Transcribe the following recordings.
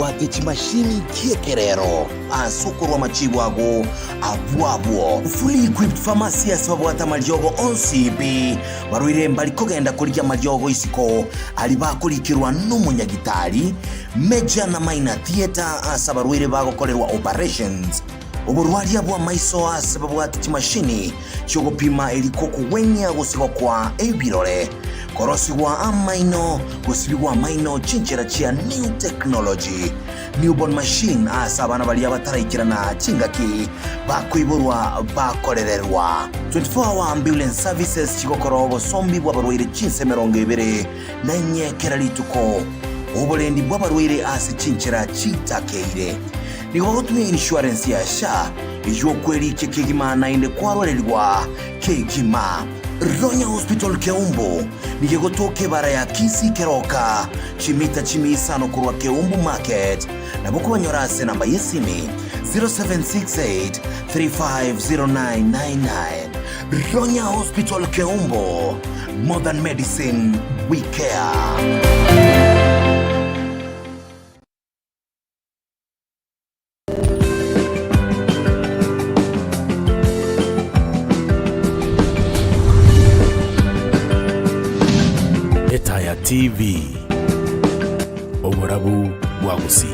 Watechi mashini kiekerero asukurwa machibwago abwabwo fully equipped pharmacy asabwata malyogo onsibi barwire mbali kogenda kulikya malyogo isiko ali bakulikirwa n'umunyagitari major na minor theater asabarwire bagokorerwa operations oburwari bwa maiso asabwata mashini cyogopima elikoko wenya gusigo kwa ebirore korosigwa amaino gusibigwa amaino chinchera chia new technology newborn machine asabana bali abatarayikirana chingaki bakwiburwa bakorererwa 24-hour ambulance services chigokoro bosombi bwa barwire chinse 200 na nyekera lituko obulendi bwa barwire ase chinchera chitakeire nigotumye insurance ya sha iyo kweli kekigima na inde kwarorerwa kekima Ronya Hospital Keumbu nigegotoke bara ya kisi keroka chimita chimisa no kurwa Keumbu Market na buku banyorase namba yesimi 0768 350999. Ronya Hospital Keumbu, modern medicine we care. Etaya TV Oborabu Wagusi.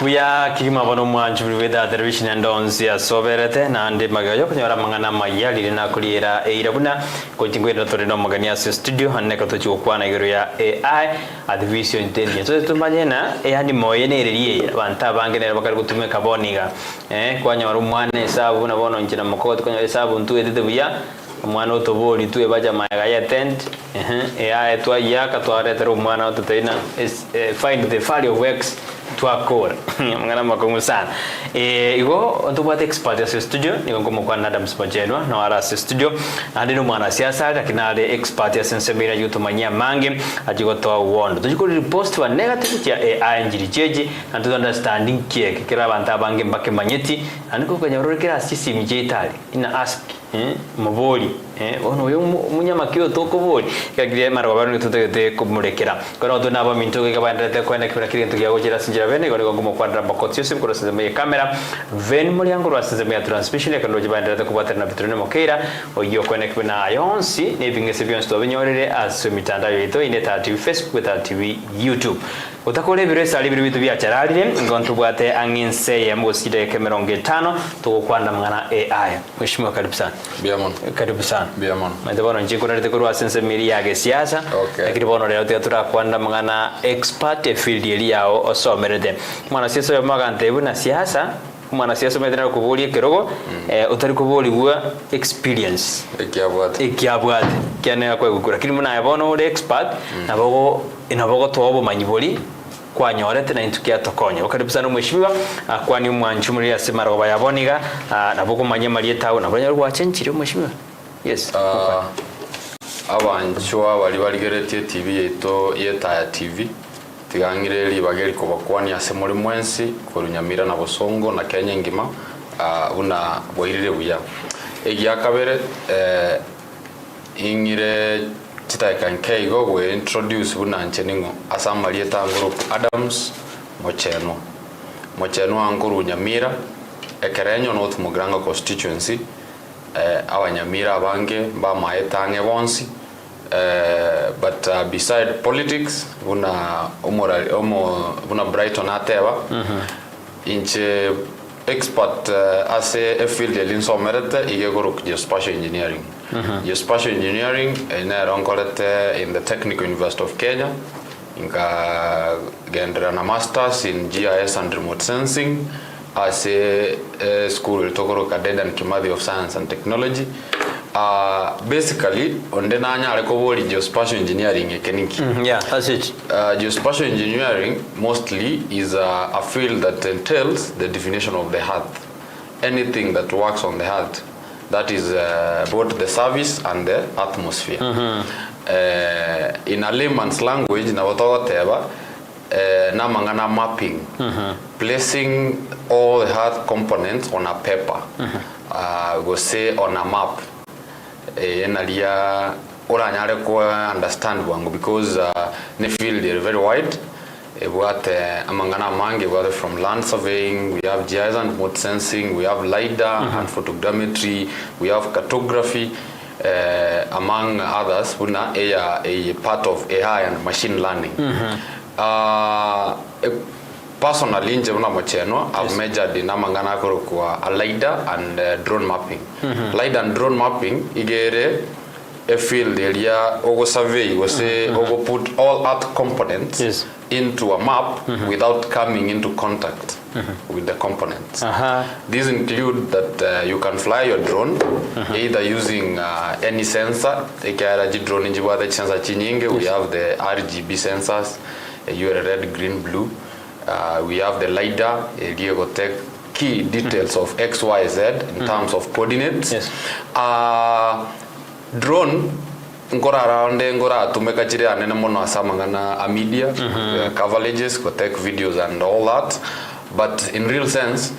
Buya kigima bono mwanju weda television andonzi ya soberete na ande magayo kunyora mangana mayali na kulira eirabuna ko tingwera torino magania studio hanne ko tochi okwana igero ya AI artificial intelligence so tumanyena yani moyene iriye banta bangene bakari gutume kaboniga kwanyora umwana esabu na bono njina makoti kwanyora esabu ntu edede buya umwana otoboli tu ebaja maga ya tent AI twa yaka twaretera umwana ototena find the value of x twakora mwana makongo sana igo ntubate expert ya studio niko ngomo kwa Adam Mochenwa na ara studio ndino mwana siasa kakinale expert ya sensemira yuto manya mange ajigotoa uondo tujiko repost wa negative ya AI njiri jeje and to understanding kieke kira banta bange mbake manyeti aniko kwenye rorikira sisi mjetali ina ask maboli ono yo munyama kiyo toko boli kagire mara babaru tutete kumurekera kono to naba minto ke bandete kwenda kira kiri ntugiye gukira sinjira bene ko ngomo kwandra bakotsi yose ko rasize me camera ven muri yango rasize me transmission ya kando bandete kubatera na bitrone mokera oyo kwenda kina yonsi nebingese byonse to binyorere aso mitandao yeto ine TV Facebook ta TV YouTube utakole biresa ali bitu bya charalire ngontu bwate anginse yemoside ke 50 to kwanda mwana AI mheshimiwa karibu sana Biamon. Karibu sana. Biamon. Mtabono njiko na tekuru asense miri ya siasa. Lakini bono leo tuyatura kwanda mangana expert field yeli yao osomerede. Mwana siasa ya magantebu na siasa mwana siasa medena kubuli kirogo utari kubuli bwa experience. Ekiabwate. Kiane akwe gukura. Lakini mwana yabono ule expert nabogo inabogo tobo manyiboli kwa nyorete na intukia tokonye ukaribu sana mheshimiwa kwani mwanchumuri ya semara wa yaboniga na boko manye marieta na banya rwa chenchiri mheshimiwa yes abanchwa bali baligeretie TV yeto Etaya TV tigangire libageri ko bakwani asemuri mwensi ko runyamira na bosongo na Kenya ngima una boirire buya egiakabere ingire titaikan keigo we introduce bunanche ningo asamalieta group Adams Mochenwa nguru nyamira ekerenyo not mugranga constituency abanyamira abange ba maetange bonsi but beside politics buna buna Brighton ateba inche expert ase a field linsomerete igegoro geospatial engineering geospatial engineering ina ronkolete in the Technical University of Kenya inka gendera na masters in GIS and remote sensing ase school tokoro Kadedan Kimathi of Science and Technology basically onde nanya ariko boli geospatial engineering ekeniki. Yeah, that's it. Geospatial engineering mostly is a field that entails the definition of the earth. Anything that works on the earth, that is both the surface and the atmosphere. In a layman's language, na wotogoteba na mangana mapping, placing all the earth components on a paper, go say on a map. Nalia oranyare ko understand wangu because the field is very wide. Amangana mange from land surveying, we have GIS and remote sensing, we have LiDAR and photogrammetry, we have cartography, among others, a part of AI and machine learning. Personally, in Mochenwa, I've measured in Amangana kwa a LiDAR and drone mapping. LiDAR and drone mapping, igere a field area, ogo survey, we say ogo put all earth components into a map without coming into contact with the components. These include that you can fly your drone either using any sensor. Drone sensor chinyinge. We have the RGB sensors, red, green, blue. We have the LiDAR, take key details of X, Y, Z in terms of coordinates. Drone ngora around ngora tumeka chire anene mono asamangana a media coverages go take videos and all that, but in real sense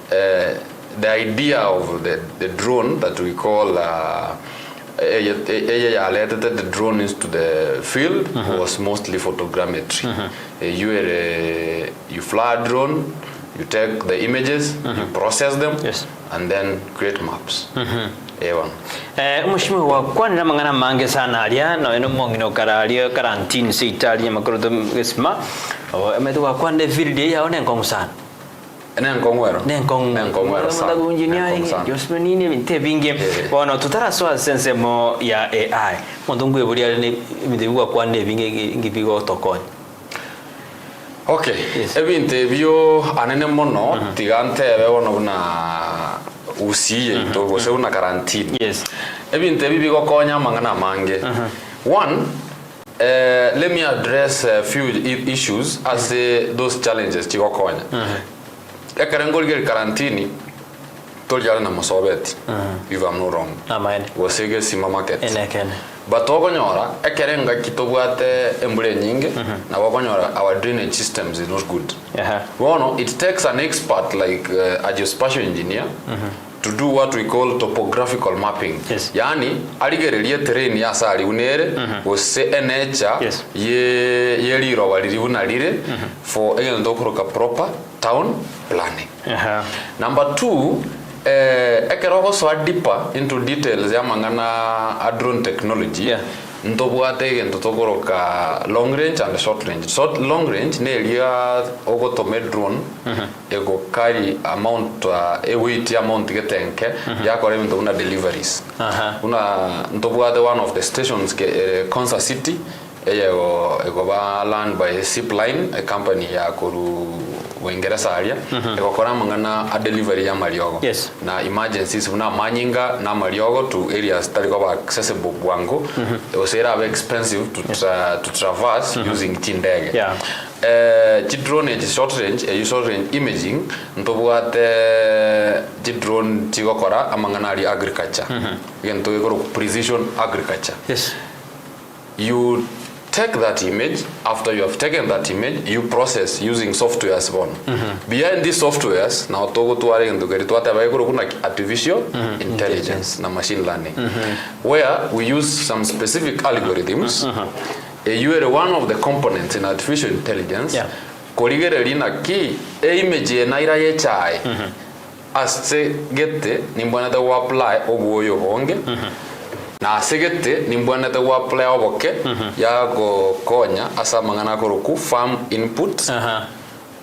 the idea of the drone that we call the drone into the field was mostly photogrammetry. You fly a drone, you take the images, you process them, and then create maps. Mheshimiwa, kwa nina mangana mange sana alia na weno mongino karalia karantini si Italia makoro gesma emetu kwa nde field ya one nkongu sana nenkongwero sana engineering geospatial nini binte binge bono tutara so sense mo ya AI mondungu ebulia ni midibwa kwa nde binge ngibigo tokoni. Okay, ebinte bio anene mono tigante bewono kuna usiye to gose una karantini. Ebinte bibigo konya mangana mange. One, let me address a few issues as those challenges tigo konya. Ekarengolge karantini toljala na mosobeti. If I'm not wrong. Wasege sima market. But wakonyora ekerenga kitobwate embule nyinge na wakonyora our drainage systems is not good. It takes an expert like a geospatial engineer to do what we call topographical mapping. Yani aligerelie terrain ya sali unere wose enecha ye liro waliribuna lire for a proper town planning. Number 2, ekerogo so deeper into details ya mangana drone technology. Ntobwate gento togoroka long range and short range. Long range ne elia ogo to drone ego carry amount a weight amount getenke ya kore mto una deliveries. Una ntobwate one of the stations Kansas City ego ba land by Zipline, a company ya koru Uingereza area ego kora mangana a delivery ya Mariogo na emergencies una manyinga na Mariogo to areas that go accessible bwango. It was very expensive to traverse using tindege. Drone is short range imaging ntobwate drone tigokora amangana ali agriculture again to go precision agriculture. You take that image. After you have taken that image, you process using softwares one. Behind these softwares, now togo tuare ndo gari tuate abaikuru kuna artificial intelligence na machine learning, where we use some specific algorithms. You are one of the components in artificial intelligence. Korigere lina ki image na ira ye chai. As gete nimbwana da apply ogoyo onge. Na segete nimbwana ta apply oboke ya go konya asa mangana ko farm input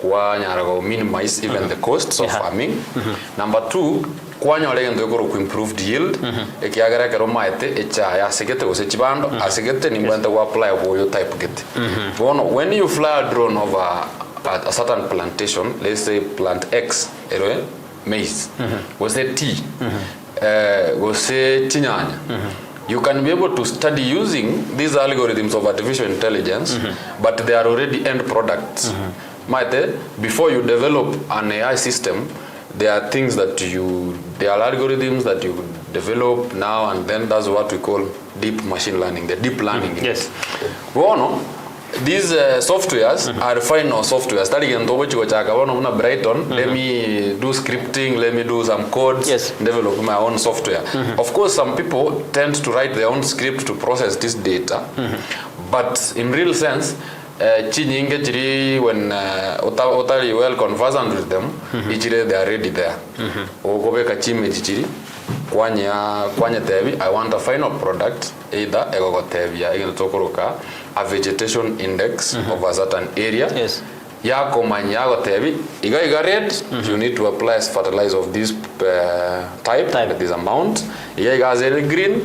kwa nyara go minimize even the costs of farming. Number 2, kwa nyore ndo ko improve yield ekiagara kero maete echa ya segete ose chibando asegete nimbwana ta apply oboyo type gete. When you fly a drone over a certain plantation, let's say plant X maize was a T. gose chinyanya. You can be able to study using these algorithms of artificial intelligence, but they are already end products. Before you develop an AI system, there are things that there are algorithms that you develop now, and then that's what we call deep machine learning, the deep learning. Yes. These softwares are final softwares. Brighton, let me do scripting, let me do some code, develop my own software. Of course, some people tend to write their own script to process this data, but in real sense, when Otari well conversant with them, they are already there. I want a final product, either a vegetation index of a certain area. Yes. Red, you need to apply fertilizer of this type. This amount. Green.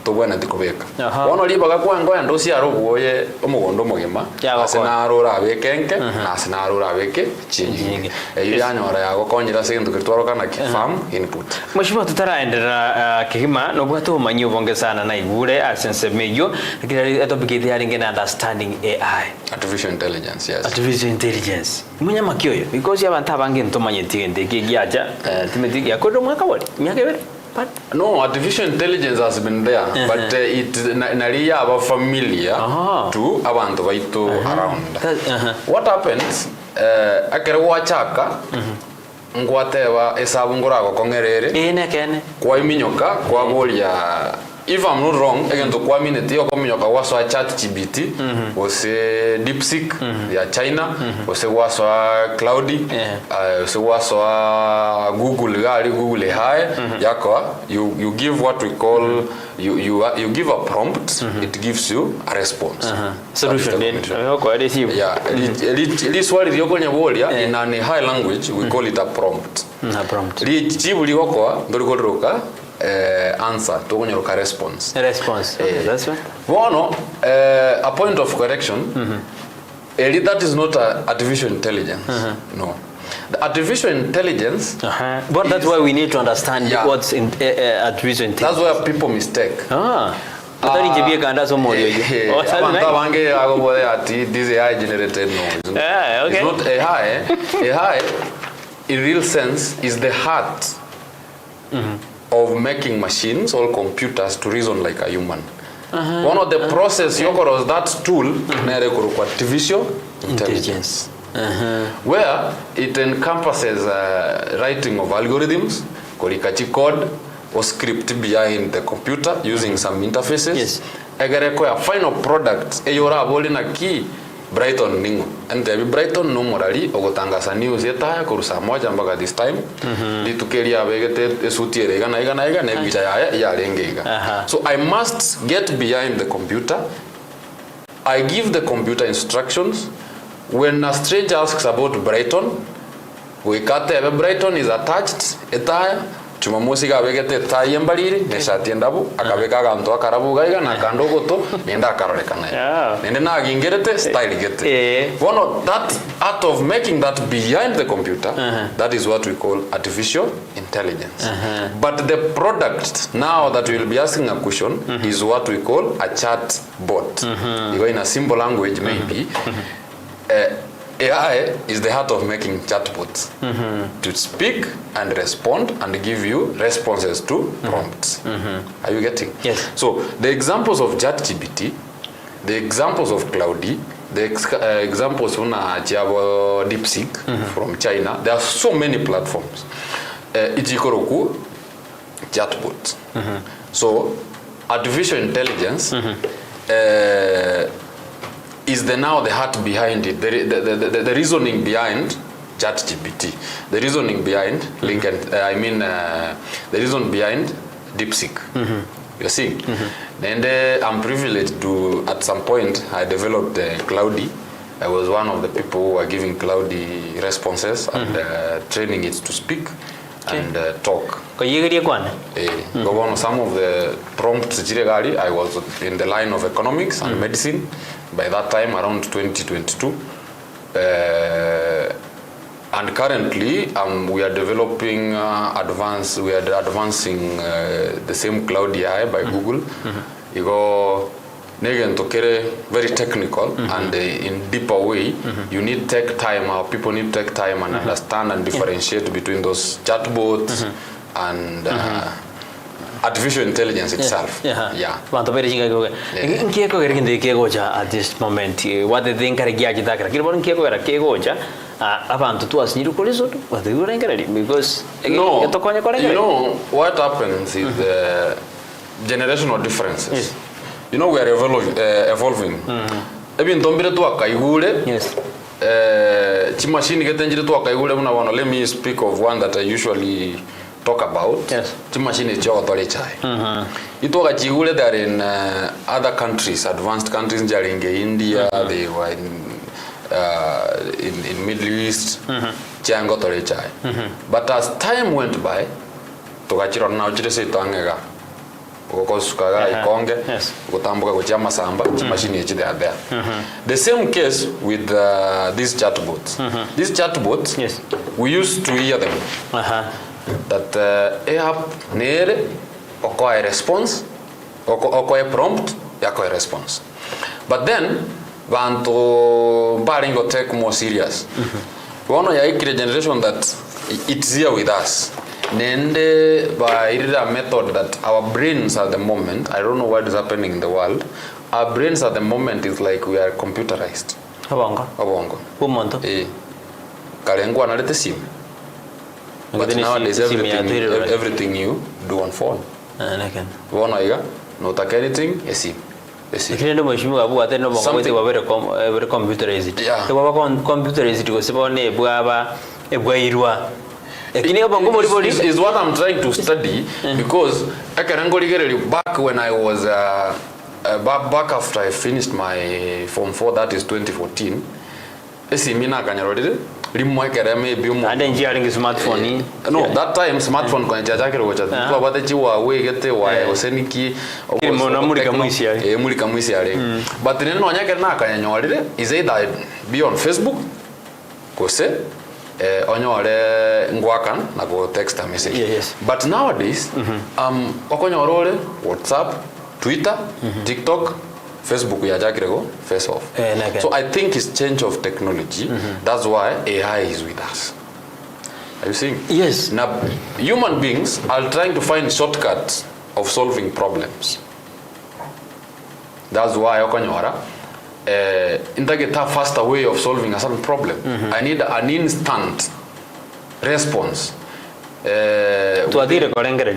Tobwana tikubeka ono libaga kwanga ndo si aroboye omugondo mugima asinarura abekenke asinarura abeke chinyi yanyora yago konyira sekintu kitwaro na farm input. Mheshimiwa, tutaraendera kihima no bwato manyu bonge sana na igure asense mejo kila topic ya ringena understanding AI, artificial intelligence. Yes, artificial intelligence munyama kyoyo because abantu abange ntomanye tigende kigiaja timeti ya kodo mwaka wali nyakebere. No, artificial intelligence has been there, but it nariya aba familiar to abantu baitu around. What happens? Akere wachaka ngwateba esabu ngorago kongerere kwa iminyoka kwa bolia. If I'm not wrong, again to kwa minute yo kominyoka waswa ChatGPT ose DeepSeek ya China ose waswa Cloudy ose waswa Google AI yako you give what we call you give a prompt, it gives you a response solution then this word yoko nyabolia in a high language we call it a prompt. Li chibuli wako ndorikoroka answer to a response. That's right. A point of correction. That is not artificial intelligence. No. The artificial intelligence. But that's why we need to understand what's in artificial intelligence. That's where people mistake. This AI generated noise. It's not AI. AI, in real sense, is the heart of making machines or computers to reason like a human. One of the process was that tool artificial intelligence. Where it encompasses writing of algorithms, code or script behind the computer using some interfaces. Yes. A final product a key Brighton ningo and Brighton no morali ogotangasa news Etaya kurusa moja mpaka this time litukeria begete esutiere igana nebicha ya rengega. So I must get behind the computer. I give the computer instructions. When a stranger asks about Brighton, we kate Brighton is attached Etaya Chumamusi gabegete Etaya mbaliri neshati ndabu akabeka ganto akarabu gaiga na kandogoto nenda akarorekana nende na gingerete style gete. One of that art of making that behind the computer, that is what we call artificial intelligence. But the product now that we will be asking a question is what we call a chat bot. You go in a simple language maybe. AI is the heart of making chatbots to speak and respond and give you responses to prompts. Are you getting? Yes. So the examples of ChatGPT, the examples of Cloudy, the examples of DeepSeek from China, there are so many platforms. Ichikoroku, chatbots. So artificial intelligence is now the heart behind it, the reasoning behind ChatGPT, the reasoning behind the reason behind DeepSeek. You see, and I'm privileged to, at some point, I developed Cloudy. I was one of the people who were giving Cloudy responses and training it to speak and talk. Some of the prompts, I was in the line of economics and medicine. By that time, around 2022, and And currently, we are developing we are advancing the same Cloud AI by Google. You go very technical and in deeper way. You need take time. Our people need take time and understand and differentiate between those chatbots and artificial intelligence itself. Yeah. Vanto very jinga go. Kieko gerinde kieko ja at this moment. What the thing kare giaji dakara. Kiribon kieko era kieko ja. Abantu tu asiniru kolezo. What they were engaged because no. You know what happens is the generational differences. Yes. You know we are evolving. Ebi ntombire tu akaigule. Yes. Chimashini ketenjire tu akaigule muna wana. Let me speak of one that I usually talk about. Yes. Chimashini chokotole chai. Ito akachigule they are in other countries, advanced countries in India, they were in Middle East. Chango tole chai. But as time went by, tokachiro na uchire se tangega. Ukosukaga ikonge, ukotambuka kuchama samba, chimashini echi they are there. The same case with these chatbots. These chatbots, yes, we used to hear them. That app nere okoe response, okoe prompt, yakoe response. But then, vanto baringo take more serious. We want to create a generation that it's here with us. Nende by a method that our brains at the moment, I don't know what is happening in the world, our brains at the moment is like we are computerized. Abongo. Umonto. Kalengo analete sim. But nowadays everything you do on phone. Not take anything, a sim. Ikirendo mheshimiwa abu atendo mongwete wa very computerized. Kwa computerized ko sebone bwaba ebwairwa. Is what I'm trying to study because I can back when I was back after I finished my Form 4, that is 2014. Esimina kanyarode limwekere maybe and engineering smartphone. No, that time smartphone kwa chachake rocha. Kwa bate chiwa wegete wa oseniki mulika mwisi ale. But neno wanyake na kanyanyorire is either be on Facebook kose onyore ngwakan na go text a message. Yes. But nowadays okonyorore WhatsApp, Twitter, TikTok, Facebook ya jakirego face off. So I think it's change of technology. That's why AI is with us. Are you seeing? Yes. Now human beings are trying to find shortcuts of solving problems. That's why okonyora integrate a faster way of solving a certain problem. I need an instant response. Tuadire korengere.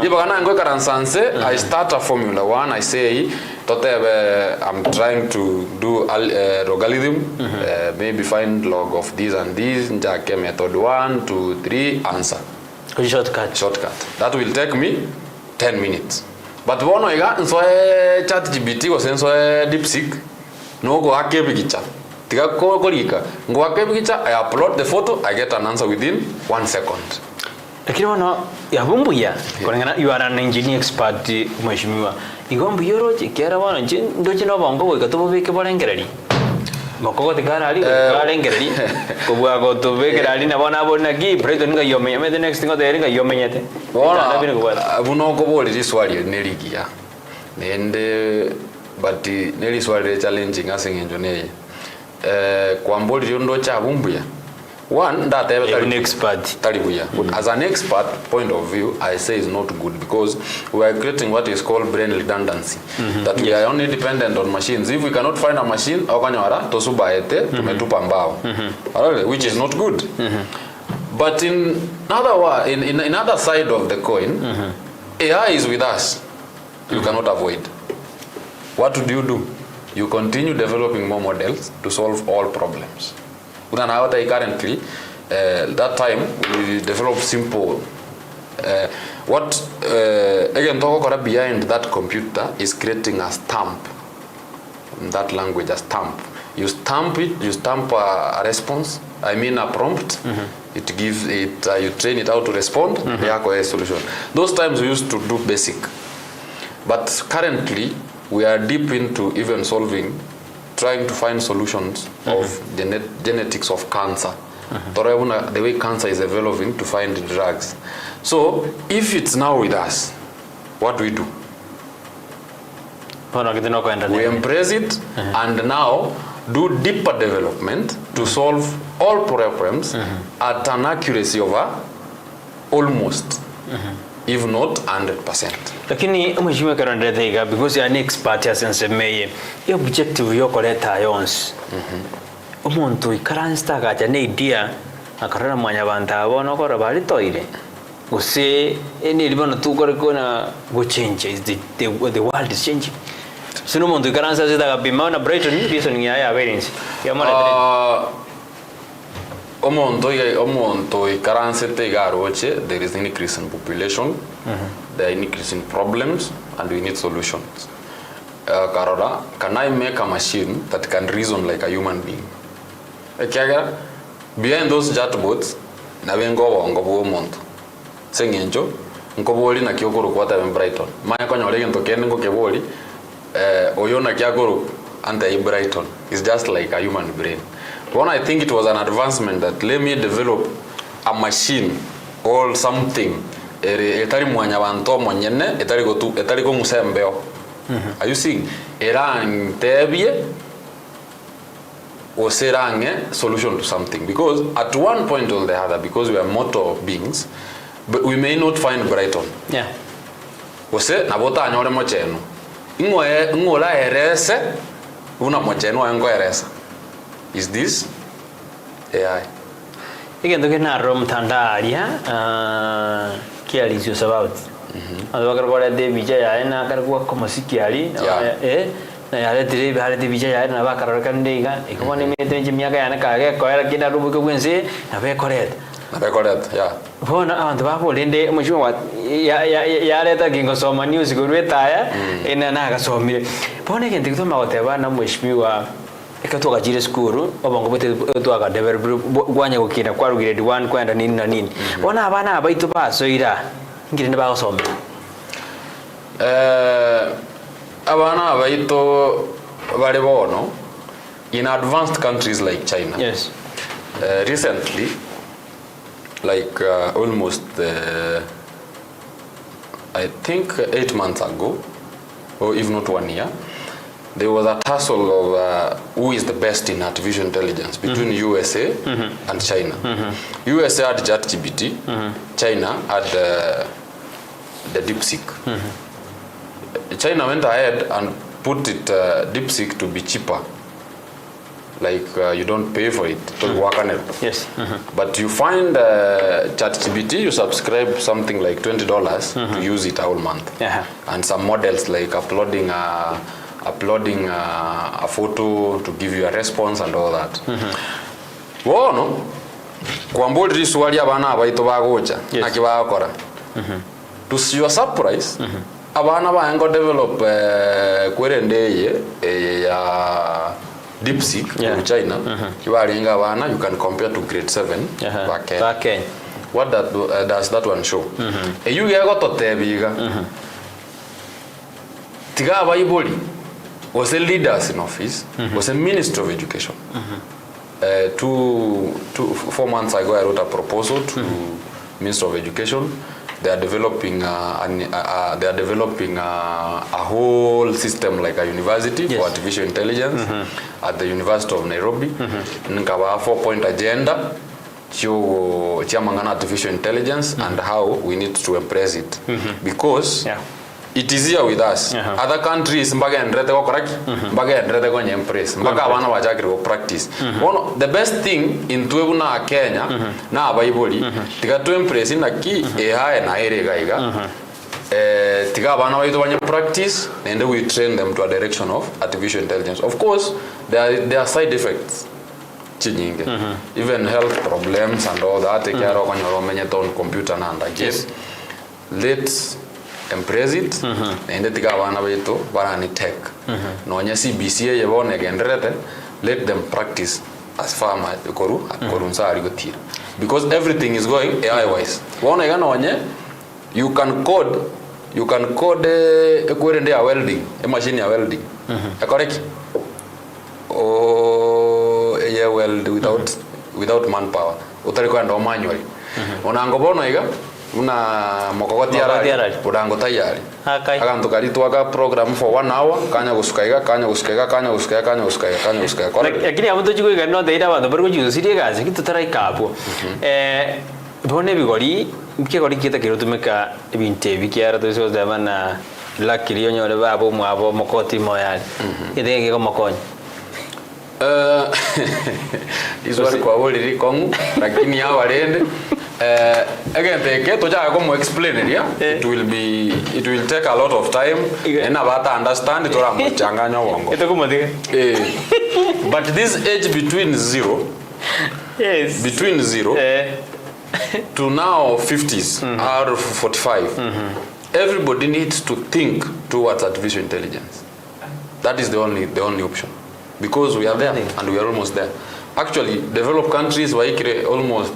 Ibagana ngo karansanse I start a Formula 1, I say I'm trying to do logarithm, maybe find log of this and this, njake method 1 2 3 answer. Shortcut. That will take me 10 minutes. But one way so ChatGPT was so DeepSeek no go akebe gicha. Tiga ko kolika. Ngo akebe gicha, I upload the photo, I get an answer within 1 second. Lakini wana yabumbuya kulingana you are an engineer expert mheshimiwa. Igombu yoro kera wana ndo chino bongo ko katubeke balengereri. Makoko tikara ali balengereri. Kubwa ko tubekerali na bona gi Brighton nga yome the next thing other nga yomenyete. Bona buno ko boli riswali neligia. Nende but neli swali challenging asingenjo ne. Kwa mboli ndo cha bumbuya. One that an expert. As an expert point of view, I say is not good because we are creating what is called brain redundancy. That we are only dependent on machines. If we cannot find a machine, tumetupa mbao. Which is not good. But in other side of the coin, AI is with us. You cannot avoid. What do? You continue developing more models to solve all problems. Currently, that time we developed simple. What again behind that computer is creating a stamp. In that language, a stamp. You stamp it. You stamp a response. I mean a prompt. It gives it. You train it how to respond. A solution. Those times we used to do basic, but currently we are deep into even trying to find solutions of genetics of cancer the way cancer is evolving to find drugs. So if it's now with us, what do? We embrace it and now do deeper development to solve all problems at an accuracy of almost, if not 100%. Lakini mheshimiwa Karondethiga, because you are an expert ya sensemeye, your objective yoko leta yons. Umuntu ikaransta gacha ne idea akarara mwanya bantu abona ko rabali toire. Use ni libono tukore kona go change is the world is changing. Sino muntu ikaransta zita kapima na Brighton reason ya variance. Ya mara Omonto ikaranste garoche, there is an increase in population, there is an increase in problems, and we need solutions. Karora, can I make a machine that can reason like a human being? Behind those chatbots, na wengo wangobo omonto. Sengenjo, nkoboli na kiokoro kwata in Brighton. Maya kwa nyole ngento kene ngo keboli, oyona kiakoro anta in Brighton. It's just like a human brain. When I think it was an advancement that let me develop a machine or something etari mwanya banto monyene etari ko musembeo. Are you seeing? Erang tebie or serange solution to something, because at one point or the other, because we are mortal beings, but we may not find Brighton. Yeah. Ose na bota anyore Mochenwa. Ngola erese una Mochenwa ngo erese. Is this AI? Again, the Narom Tandaria, Kiali is about. Otherwise, the Vijay and Akarwa Komosikiali, I had the Vijay and Avakarakandiga, Economy, Miaga and Kaga, Koyakina Rubuka Winse, Ave correct. Yeah. On the Bapo, in the Mochenwa, Yareta Gingosoma news, good retire in an Agasomi. Ponigan to them out there, one which you are. Ikatoka jile skuru obongo bote tuaga develop gwanya gukina kwa grade 1 kwenda nini na nini bona abana abaitu baso ira ngirinde ba osombe abana abaitu bale bono in advanced countries like China. Yes. Recently, like almost I think 8 months ago, or if not 1 year, there was a tussle of who is the best in artificial intelligence between USA and China. USA had ChatGPT, China had the DeepSeek. China went ahead and put it DeepSeek to be cheaper. Like you don't pay for it to work on it. Yes. But you find ChatGPT, you subscribe something like $20 to use it a whole month. And some models like uploading a photo to give you a response and all that. Wono kwambuli swali abana abaito bagocha nakibakora. To your surprise, abana baengo develop kwerendeye ya DeepSeek in China. Kibalinga abana, you can compare to grade 7 back. What does that one show? You go to tebiga. Tiga abaiboli was a leaders in office, was a minister of education. 4 months ago, I wrote a proposal to Minister of Education. They are developing a whole system like a university for artificial intelligence at the University of Nairobi. Nkawa 4-point agenda chiamangana artificial intelligence and how we need to embrace it because it is here with us. Other countries mbaga endrete ko correct mbaga endrete ko nyempress mbaga abana bajagire ko practice. One the best thing in twebuna Kenya na abayiboli tiga to impress na ki AI na erega iga tiga abana baitu banye practice and we train them to a direction of artificial intelligence. Of course there are side effects chinyinge even health problems and all that take care of on your own computer and yes let's embrace it and the gavana beto barani tech no nya CBCA yebone gendrete let them practice as farmer koru korunsa arigotia because everything is going AI wise wona gana onye you can code equerende ya welding a machine ya welding correct yeah weld without without manpower utari kwenda manually onango bono iga una mokogoti arari udango tayari akantu karitwaga program for 1 hour kanya gusuka lakini amuntu chikuiga no teira bantu bari kujusirie gazi kitutara ikapo bone bigori kigori kita kirutumika ibintu bikiara tuzo zamana lakiri yonyore babo mwabo mokoti moyali idege ko mokonyi iswali kwa woli kongu lakini hawa rende again the to ja ko explain it will take a lot of time and about understand it ora mchanganya wongo ito kumadiga but this age between 0 to now 50s or 45 everybody needs to think towards artificial intelligence. That is the only option, because we are there and we are almost there. Actually, developed countries were almost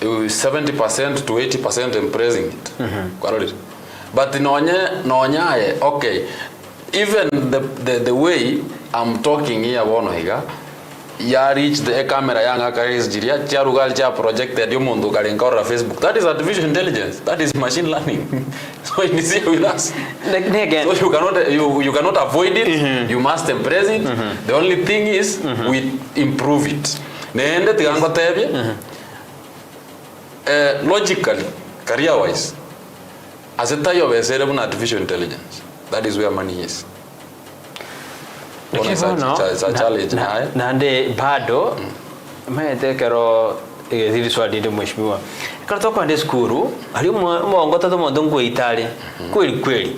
70% to 80% embracing it. But okay, even the way I'm talking here, ya reach the camera yanga carries jiria charugal cha projected yomundu galenka Facebook. That is artificial intelligence. That is machine learning. So it is here with us. Again. So you cannot avoid it. You must embrace it. The only thing is we improve it. Neende tigango tebye. Logically, career wise, as a tayo besere buna artificial intelligence. That is where money is. It's a challenge nande bado maete kero zili swali ndio mheshimiwa kato kwa skuru ali muongota to mondo ngo itali kweli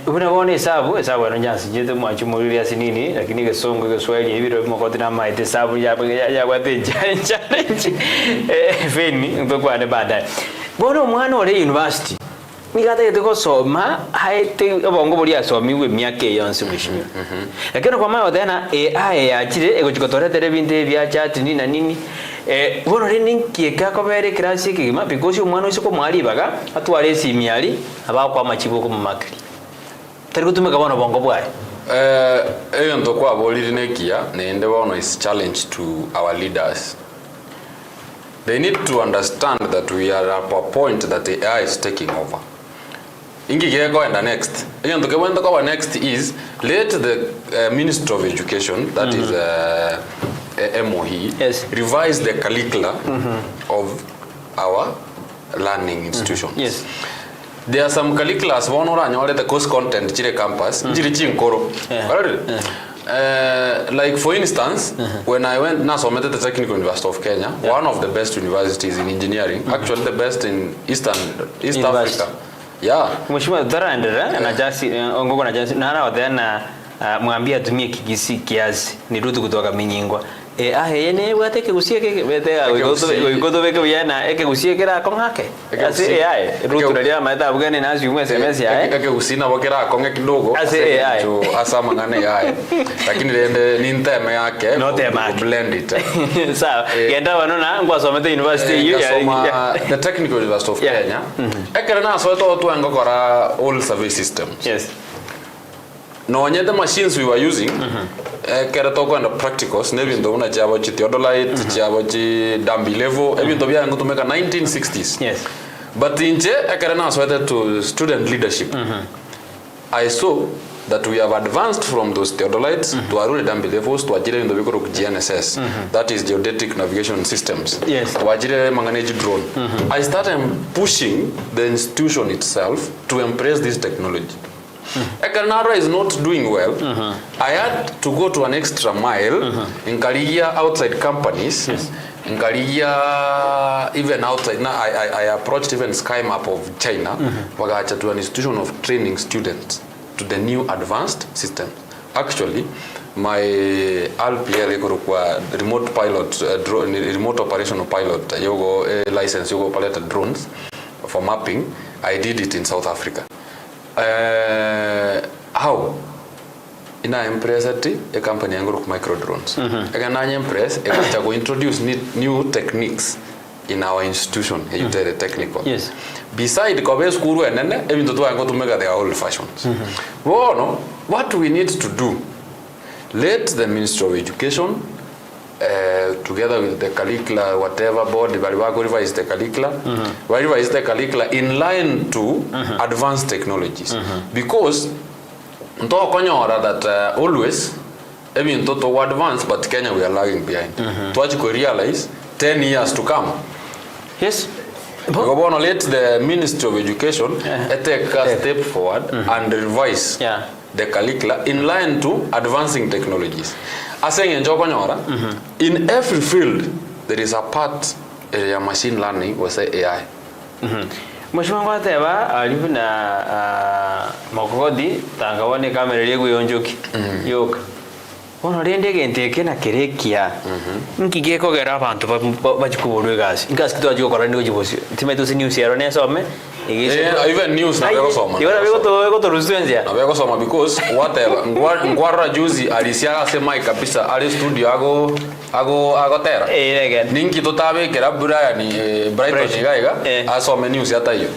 unabona hesabu ano nyasi jete mwachumulili asinini lakini gesongo geswahili hivi ndio mokoti na maite hesabu ya wate challenge feni ndo kwa ne baadaye bona mwana ole university migata yeteko soma haite abongo boli asomiwe myake yonse mheshimiwa lakini kwa maana tena AI yachire egochikotoretere binte bya chat nini na nini bono rindi kieka ko bere class kigima because umwana usiko mwali baga atware simiali aba kwa machibo ko makri tari gutumeka bono bongo bwaye ento kwa boli nekia nende bono is challenge to our leaders. They need to understand that we are at a point that the AI is taking over. Ingi go and the next. Again, the one go next is let the Minister of Education, that is MOE, revise the curricula of our learning institutions. Yes. There are some curriculums one or another the course content chile campus, like for instance, when I went now submitted the Technical University of Kenya, one of the best universities in engineering, actually the best in East Africa. Yeah. Mheshimiwa tutaendelea na jasi ongogo na jasi na wadana mwambia tumie kigisi kiasi ni rutu kutoka minyingwa yene wateke gusieke bete goto beke yana eke gusiekera konhake asi AI rutu ndia maeta bugani na asu SMS ya eke gusina bokera konge kidogo asi AI jo asa mangane AI lakini rende ni nteme yake no tema blend it sawa yenda wanona ngwa somete university ya the Technical University of Kenya ekera na so to ngokora all survey systems. Yes. No, the machines we were using, kera toko and practicals, never ndo una chabo chi theodolite, chabo chi dambi level, even though we are going to make a 1960s. Yes. But in kera na sweated to student leadership. I saw that we have advanced from those theodolites to our dambi levels to ajire ndo biko GNSS. That is geodetic navigation systems. Yes. To ajire manganage drone. I started pushing the institution itself to embrace this technology. Ekanara is not doing well. I had to go to an extra mile in Kaliya outside companies. Yes. In Kaliya, even outside. Now I approached even SkyMap of China. Wagacha to an institution of training students to the new advanced system. Actually, my RPL remote pilot, remote operational pilot, yogo license, yogo piloted drones for mapping. I did it in South Africa. How? Ina impress a company yangu micro drones. Ekana impress ekacha go introduce new techniques in our institution the technical. Yes. Beside kobe school enene even to yango to make the old fashions. What we need to do, let the Minister of Education together with the curricula, whatever board, bali wako revise the curricula, revise the curricula in line to advanced technologies. Because nto konyora that always, I mean, to advance, but Kenya we are lagging behind. To actually realize 10 years to come. Yes. We want to let the Ministry of Education take a step forward and revise the curricula in line to advancing technologies. In every field, there is a part of machine learning, we say AI. Mochenwa teba alibu na Makori tangawani kamera yego yonjoki yoka. Ono rende genteke na kerekia. Nkige kogera abantu bachikuburwe gasi. Ngasi kitwaje gukora ndi ujibosi. Timeto news yaro nesome. Even news na bego soma. Yora bego to rusenzia. Na bego soma because whatever ngwara juzi alisiaga sema kabisa ali studio ago tera. Again. Ninki totabe kera Brighton gaiga asome news yata hiyo.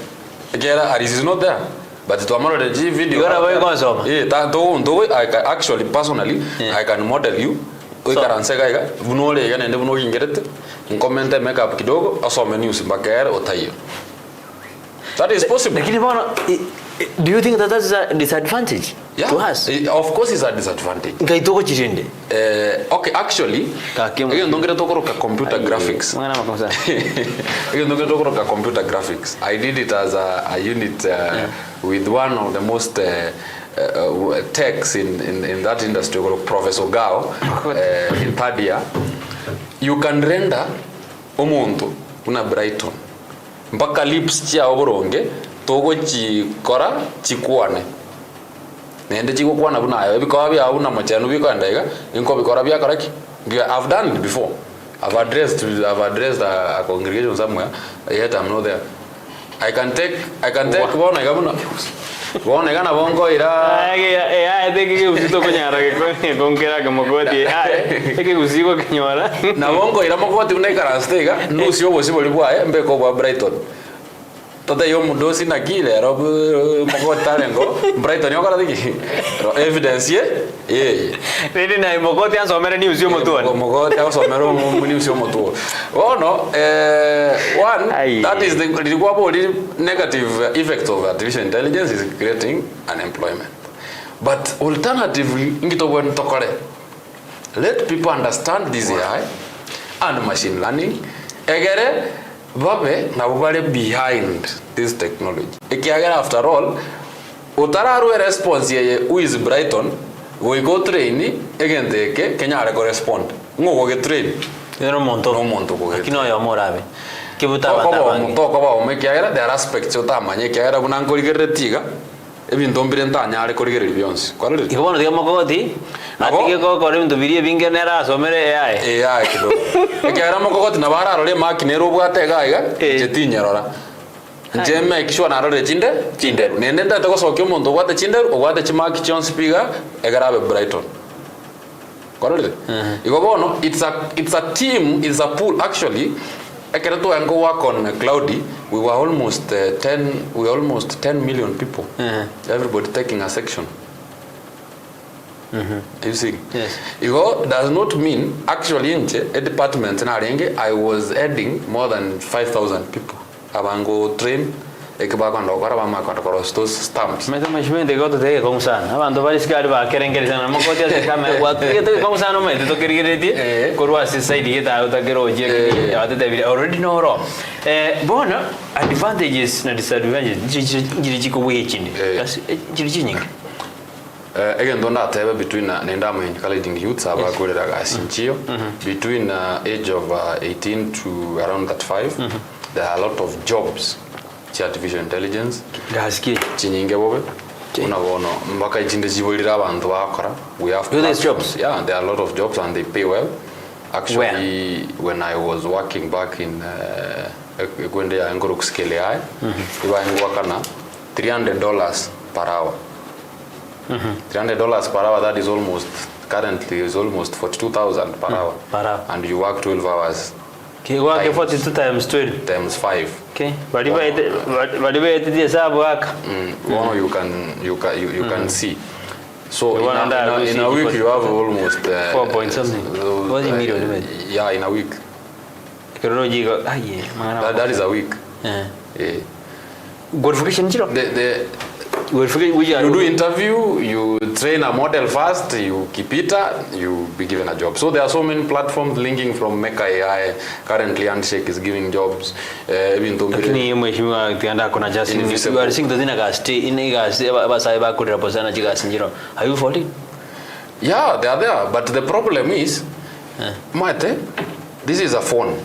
Kera is not there. But to amaro the G video. Yora bego konsoma. Though I actually personally I can model you. Ikaranse gaiga bunole yana nende buno ingerete. Comment make up kidogo asome news mbakera otayo. That is possible. Do you think that is a disadvantage to us? Of course, it's a disadvantage. Okay, actually, computer graphics. Computer graphics. I did it as a unit with one of the most techs in that industry, Professor Gao, in third year. You can render omuntu una Brighton. Mpaka lips chia oboronge togo chikora chikuane nende chikuana bunayo bikaba bya una machano bikandaiga inko bikora bya karaki. I've done it before. I've addressed a congregation somewhere, yet I'm not there. I can take one igabuna one igana bongo ira teke usito kunyara ke konkera ke Makori teke usiko kunyara na bongo ira Makori unaikara stega no sio bosiboli bwae mbeko bwa Brighton tote yo mudosi na kile ro Makori talengo Brighton yo kara diki evidence ye rede na Makori ansomera ni usio motuo Makori ansomera ni usio motuo no one that is the negative effect of artificial intelligence is creating unemployment. But alternatively let people understand this AI and machine learning egere babe na bubale behind this technology ekiagera after all utararu response ye who is Brighton we go train egenteke Kenya re correspond ngo go train no monto ko kino yo morabe kibuta bata mutoko ba umekiagera there aspects utamanye kiagera kuna ngorigeretiga ebintu mbirenta nyare korigereri byonse kwarire ibono de Makori atike ko kore bintu birie bingenera asomere AI kido ekiagera Makori na bararore makinero bwatega iga jetinyerora njeme kishwa narore chinde nende ndate ko sokyo muntu bwate chinde obwate chimaki chonse piga egarabe Brighton. It's a team, it's a pool. Actually, I can go work on Cloudy. We were almost 10 million people. Everybody taking a section. You see? Yes. Does not mean actually in a department I was adding more than 5,000 people. Abango train. Ekabakanda okara makanda those stamps. Meta mashmente goto teke komsana. Abantu balisikari ba kerengerisana Makori ase kamera watu teke komsana mete to kirigireti korwa society geta utageroje atete already know ro. Bona advantages na disadvantages jiriko wechindi. Jiriji nyingi. Again don't have between nenda main college youths aba korera gasinchio between age of 18 to around 35 there are a lot of jobs. Artificial intelligence gaski chinyinge bobe unabono mbaka ijinde jibolira abantu bakora we have these jobs. Yeah, there are a lot of jobs and they pay well. Actually when I was working back in Ewikendi ya ngoro scale AI iba ngwaka na $300 per hour. $300 per hour, that is currently almost 42,000 per hour. And you work 12 hours. Okay, work 42 times 12 times 5. Okay, but if I did this work, you can see. So in a week you have almost 4 point something. What do you mean? Yeah, in a week. That is a week. Yeah. Qualification zero. You do interview, you train a model first, you keep it, you be given a job. So there are so many platforms linking from Meka AI. Currently Handshake is giving jobs. Lakini mheshimiwa tianda kuna just you are seeing the thing against in gas basaiba could represent jigas njiro. Are you falling? Yeah, they are there, but the problem is mate, this is a phone.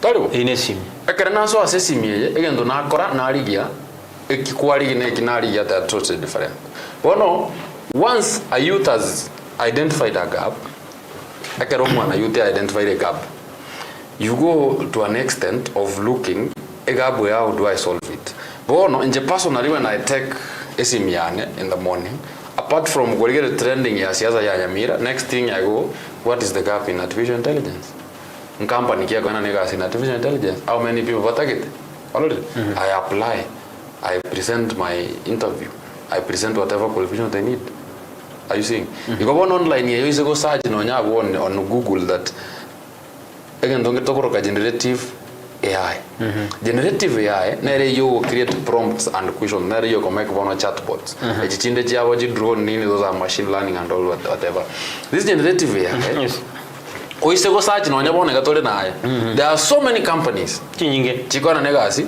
Taribo. Inesim. Ekerana so assessimi egendo na akora na arigia ekikwari ne kinari ya that totally different. Bono once a youth has identified a gap, a youth identified a gap, you go to an extent of looking a gap where how do I solve it. Bono in personally when I take esimiane in the morning, apart from going trending ya siasa ya Nyamira, next thing I go, what is the gap in artificial intelligence? Company kia kona nega in artificial intelligence. How many people will take it? Already. I apply. I present my interview. I present whatever qualification they need. Are you seeing? You go on online, you use go search on Google that again don't get to generative AI. Generative AI, nere you create prompts and questions, nere you can make one chatbots. Ejichinde jawa drone nini, those are machine learning and all whatever. This generative AI. Yes. There are so many companies. Chikona negasi,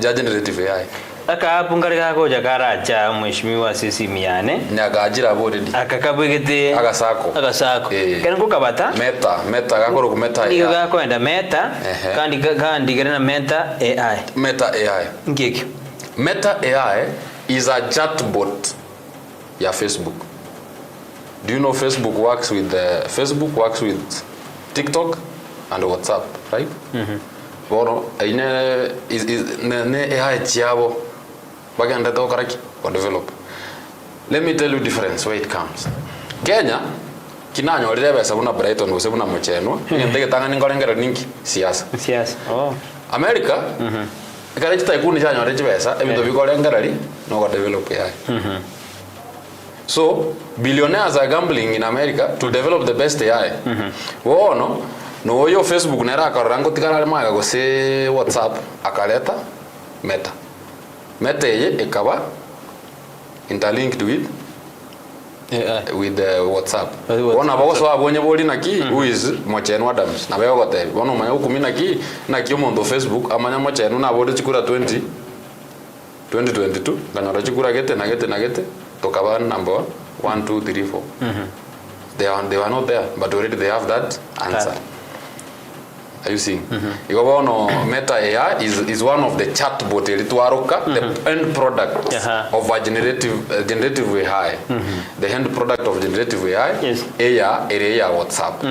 generative AI. Aka pungarika ko jakara cha mheshimiwa sisi miane nyagajira bodi akakabwegete agasako kana ko kabata meta gakoro ku meta ni gako enda meta kandi gerena meta AI ngiki meta AI is a chatbot ya Facebook. Do you know Facebook works with TikTok and WhatsApp, right? Bono ine is ne AI chiabo baganda to karaki or develop. Let me tell you difference where it comes. Kenya kinanyo rebe sabuna Brighton usebuna Mochenwa ndege tangani ngorengera ninki siasa. Oh. America kale chita ikuni chanyo reje pesa ebintu bikorengera ri no go develop AI. So billionaires are gambling in America to develop the best AI. Wono no yo Facebook nera akarango tikara maga go se WhatsApp akaleta meta ye ekaba interlinked with WhatsApp. Ona bago so abonye boli naki who is Mochenwa Adams na bayo gote wono manya ukumina ki na kiomondo Facebook amanya Mochenwa na bodi chikura 2022 ganara chikura gete na gete tokaba number 1 2 3 4. They were not there, but already they have that answer. Are you seeing? Meta AI is one of the chatbot the end product of a generative AI. The end product of generative AI is AI WhatsApp.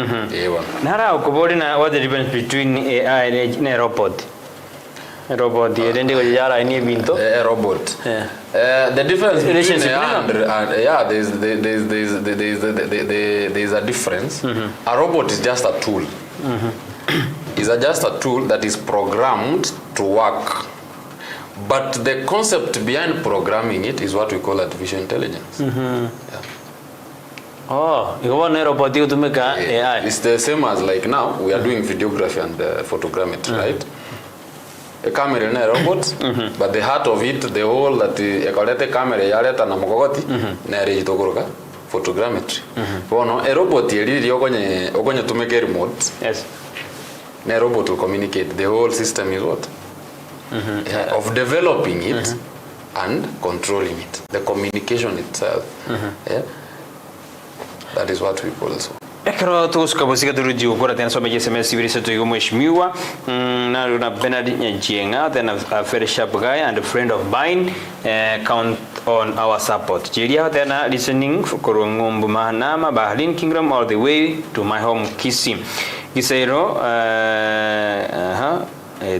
Nara ukubodi na what the difference between AI and a robot? A robot, the robot. The difference between AI there's a difference. A robot is just a tool. Is just a tool that is programmed to work. But the concept behind programming it is what we call artificial intelligence. Oh, you want a robot to make AI? It's the same as like now we are doing videography and photogrammetry, right? A camera in a robot, but the heart of it, the whole that the camera yareta na mokogoti na reji photogrammetry. A robot really ogonye to make a remote. Yes. A robot will communicate. The whole system is what? Of developing it and controlling it. The communication itself. That is what we call so. Ekero tuskabusika turudi ukora tena someje SMS virisa to mheshimiwa na Bernard Njenga, then a very sharp guy and a friend of mine. Count on our support. Jiria tena listening for Ngombe Mahanama Bahrain Kingdom all the way to my home Kisii. Gisairo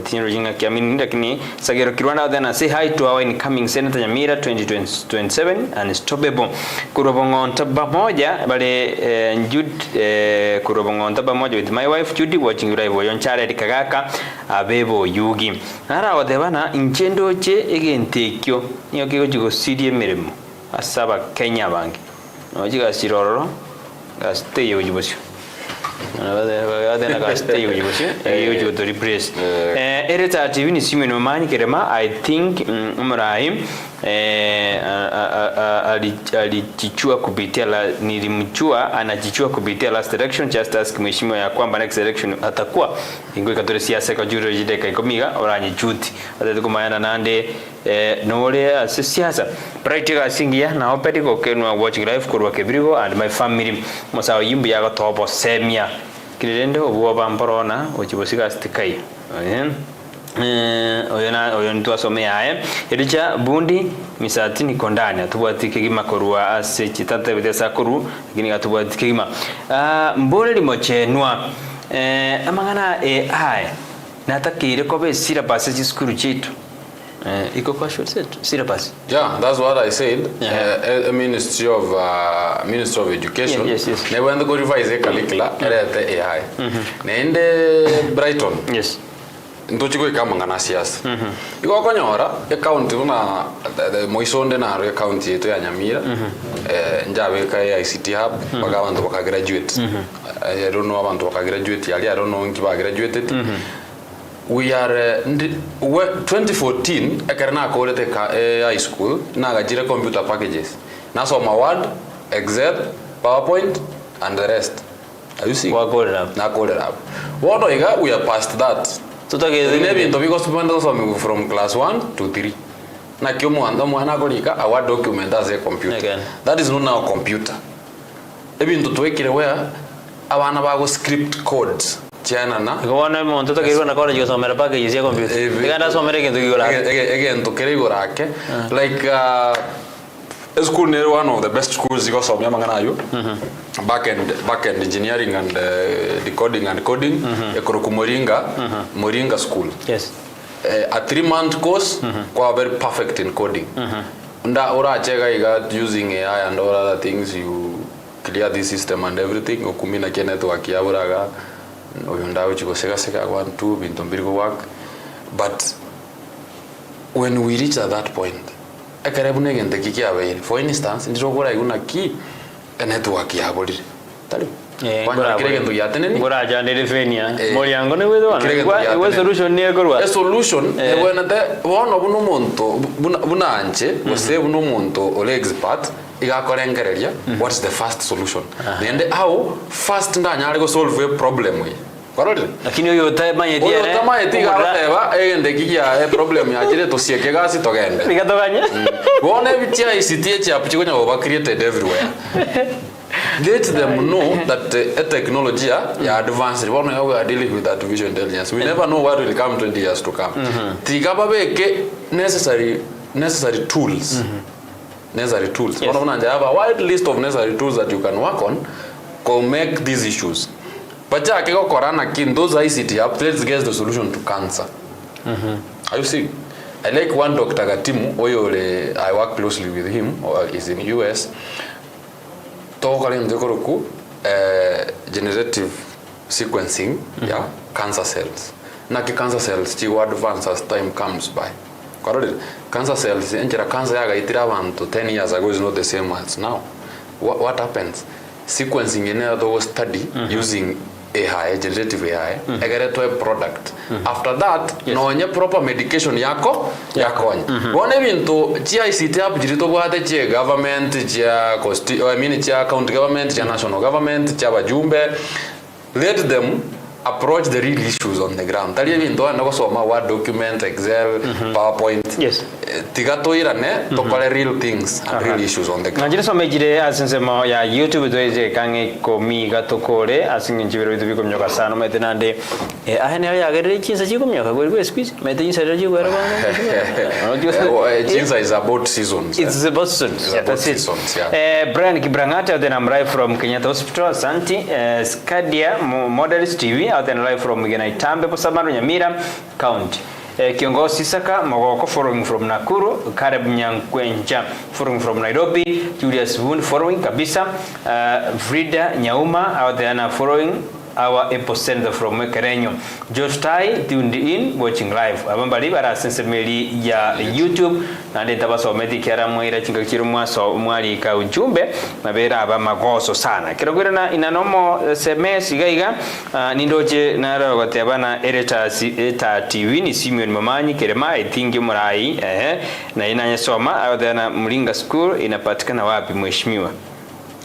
Tino Jinga Kiamini lakini Sagero Kirwana then say hi to our incoming Senator Nyamira 2027 and Stobebo Kurobongo Ntaba moja bale Jude Kurobongo Ntaba moja with my wife Judy watching live on Charity Kagaka Abebo Yugi Nara wadebana inchendo che egentekyo niyo kiko jiko CDM miremo asaba Kenya bangi ojiga siroro gaste yojibosyo na gaste yojibosyo yojigo to replace ereta TV ni simu no manyi kerema I think umrahim alijichua kupitia nilimchua anajichua kupitia last election. Just ask mheshimiwa ya kwamba next election atakuwa ingwe katore siasa kwa juro jideka ikomiga oranyi chuti atatukumayana nande nole siasa practical singia na opeti ko kenwa watching live kurwa kebrigo and my family musawo yimbu ya topo semia kilende obuwa bamporona ochibosika stikai oyo ntu asomea edicha bundi misatini kondani atubwatike gimakorwa ase chitate bidesa koru lakini atubwatike gima mbole Mochenwa amangana AI natakire kobe syllabus y'искuru chitu iko kwa short set syllabus. Yeah, that's what I said. A Ministry of Education. Yes. Ne wende go revise curricula erete AI. Nende Brighton. Yes. Ntochiko ikamangana siasa. Iko konyora account una moisonde na account yetu ya Nyamira. Njabe ka ICT hub bagabantu baka graduate. I don't know abantu baka graduate yali I don't know nkiba graduated. We are 2014 akarna akolete high school na gajira computer packages. Na so my Word, Excel, PowerPoint and the rest. Are you see? Wa call it up. Na call it up. What we are past that. Maybe because from class 1 to 3. Na kiomo ando mwana kolika our document as a computer. Again. That is not now a computer. Ebi ndo twekire where abana bago script codes. Chiana na. Gwana monto to kirwa na college gosomera packages ya computer. Iganda somera kintu gigora. Again to kirigorake like school near one of the best schools you go mangana yo. Back end engineering and decoding and coding ekoro Moringa school. Yes. A 3-month course kwa very perfect in coding. Nda ora chega iga using AI and all other things you clear this system and everything okumina ke network ya buraga oyunda uchiko seka 1 2 bintu mbiriko work. But when we reach at that point akarebu negende kikiabe for instance ndikora iguna ki network ya bolire tali ngora kirege yateneni ngora jandere fenia moriango ne wedo wana we solution ne gorwa a solution when the one of no monto buna anche ose buno monto ole expert igakorengereria what's the first solution then how fast ndanyare go solve a problem we korode lakini oyo tamaye dia oyo tamaye tiga eba ende kikia problem ya jire to sieke gasi togende bigatoganya wone bitia ICT cha puchikonya over created everywhere. Let them know that technology are advanced. We are dealing with artificial intelligence. We never know what will come 20 years to come. Tigababeke necessary tools. Necessary tools. Yes. One of have a wide list of necessary tools that you can work on to make these issues. But akiko korana kin those ICT apps, let's get the solution to cancer. Are you see? I like one Dr. Gatimu Oyole. I work closely with him. Or is in US. Generative sequencing cancer cells. Naki cancer cells chi advance as time comes by. Correct? Cancer cells enjera cancer yaga itira bantu 10 years ago is not the same as now. What happens? Sequencing in another study using AI, generative AI, get to a product. After that, no any proper medication yako. One into GICT up jirito bwate che government, cha county government, cha national government, cha bajumbe. Let them approach the real issues on the ground. Tali into na kusoma Word document, Excel, PowerPoint. Yes. Tigato irane to call real things and real issues on the ground. Najira some jire asensema ya YouTube doje kange komi gatokore asinge njibiro bitu bikomyoka sana metenande ahene ya gere chinsa chikomyoka gwe squeeze meten sare ji gwera bana. Chinsa is about seasons. It's about seasons. That's it. Brian Kibrangata, then I'm live from Kenyatta Hospital Santi Skadia Modelist TV out and live from Genaitambe Posamaru Nyamira County. Kiongozi Saka Mogoko following from Nakuru, Kareb Nyankwenja following from Nairobi, Julius Woon following kabisa, Frida Nyauma out there na following our Apple Senator from Kerenyo. Jostai tuned in watching live. Abambali bara sensemeli ya YouTube na ndeta basometi kiara mwira chinga kirumwa so mwali ka ujumbe mabera aba magoso sana. Kirogwirana inanomo SMS igaiga nindoje nara gotebana Eta TV ni Simeon Mamanyi Kerema itingi murai na inanyesoma awadana Mlinga School inapatikana wapi mheshimiwa?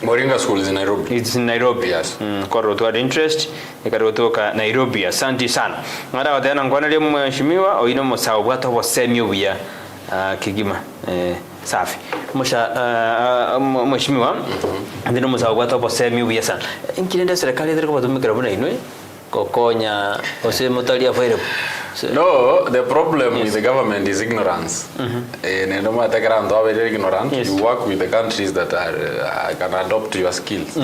Moringa School is in Nairobi. It's in Nairobi. Yes. Kwa rotuwa interest ikarotoka Nairobi. Asante sana. Ngara wadana ngwana liyo mheshimiwa oino mosao bwato wasemi uya kigima safi. Mheshimiwa ndino mosao bwato wasemi uya sana. Nkilenda serikali ndiko batumikira buna inwe kokonya ose motalia faire. No, the problem with the government is ignorance. No matter how very ignorant, yes. You work with the countries that can adopt your skills.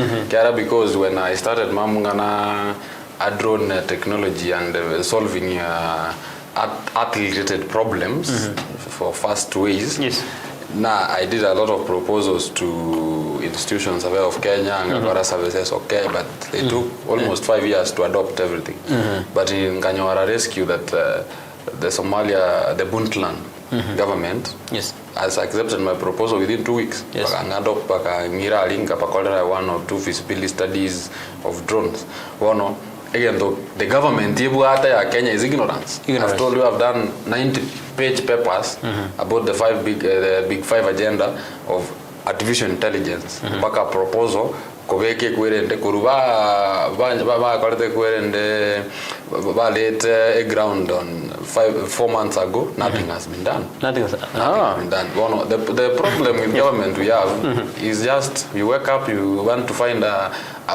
Because when I started Mamungana drone technology and solving art-related problems for fast ways, yes. Now I did a lot of proposals to institutions of Kenya and Agora services, okay, but they took almost 5 years to adopt everything. But in Kanyawara Rescue, that the Somalia, the Puntland government, yes, has accepted my proposal within 2 weeks. Yes. Adopt one or two feasibility studies of drones. Again, though, the government Kenya is ignorance. I've told you I've done 90-page papers about the big five agenda of artificial intelligence. Baka proposal kobeke kwerende kuruba ba kalete kwerende ba late a ground on 4 months ago. Nothing has been done. Nothing has been done. The problem with government we have is just you wake up, you want to find a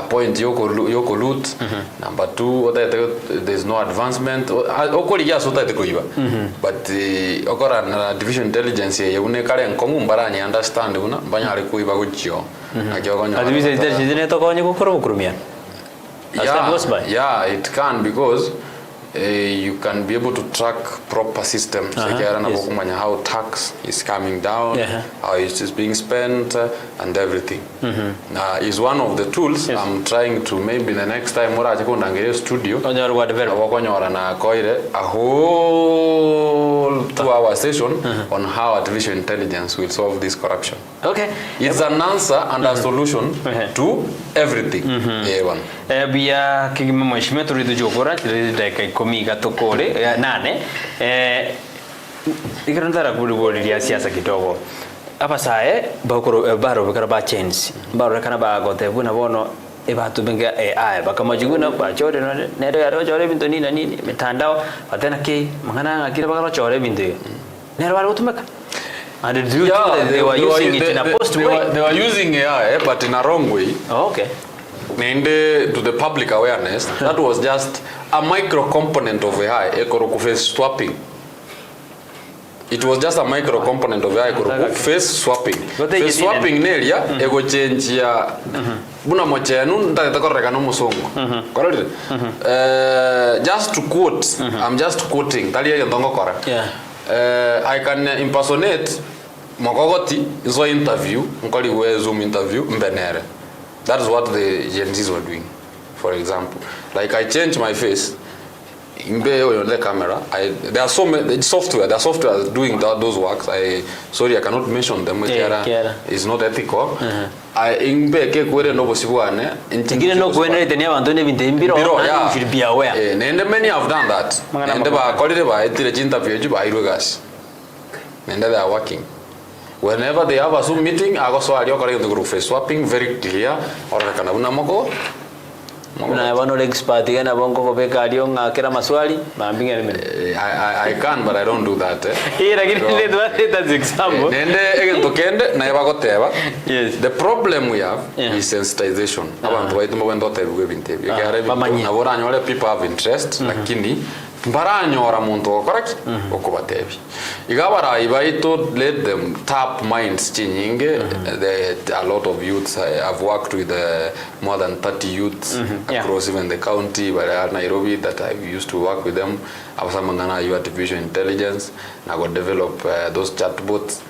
point yoko loot. Number two, there's no advancement. But artificial intelligence you kare nkongu mbarani understand una banya ari kuiba guchio. Artificial intelligence to konye gukora bukurumia. Yeah, it can, because you can be able to track proper systems. Yes. How tax is coming down, how it is being spent, and everything. Is one of the tools. Yes. I'm trying to, maybe the next time more studio a whole 2-hour session on how artificial intelligence will solve this corruption. Okay. It's an answer and a solution to everything. Bia kigima mheshimiwa tulidujokora dakika 10 gatokore 8 ikarantara kulibolia siasa kidogo apa sae baro bekara ba change baro kana ba gote buna bono ebatu benga AI bakamajuguna ba chore nero yaro chore bintu nini na nini mitandao batena ke mangana akira bakara chore bintu nero baro tumeka. And do you think that they were using it in a positive way? They were using AI, but in a wrong way. Oh, okay. To the public awareness, that was just a micro component of AI, face swapping. It was just a micro component of AI, face swapping. Face swapping nelia ego change ya buna Mochenwa ndatakoreka no musongo. Correct? Just to quote, I'm just quoting tali ya ndongo kora. I can impersonate Makori in so interview, Zoom interview mbenere. That is what the Gen Zs were doing, for example. Like I change my face on the camera. There are so many software doing those works. Sorry, I cannot mention them. It's not ethical. I ingbe kwere no bosibuane. Ingine no kwene tenia bantu ne bintembiro. You should be aware. And many have done that. And ba kolide ba etire interview ba irugas. And they are working. Whenever they have a Zoom meeting, I go so I correct the group face swapping very clear. Or kana una moko. Na wano expert yana bongo ko beka alio ngakera maswali maambinga nime. I can, but I don't do that. That's example. Nende egento kende na yaba goteba. Yes. The problem we have is sensitization. Abantu baituma wendo tebuwe bintebi. Nabora nyole people have interest lakini baranyora muntu okoraki okubatebi igabara ibaito let them tap minds chinyinge. A lot of youths. I've worked with more than 30 youths across even the county but Nairobi that I used to work with them. Abasamangana artificial intelligence na go develop those chatbots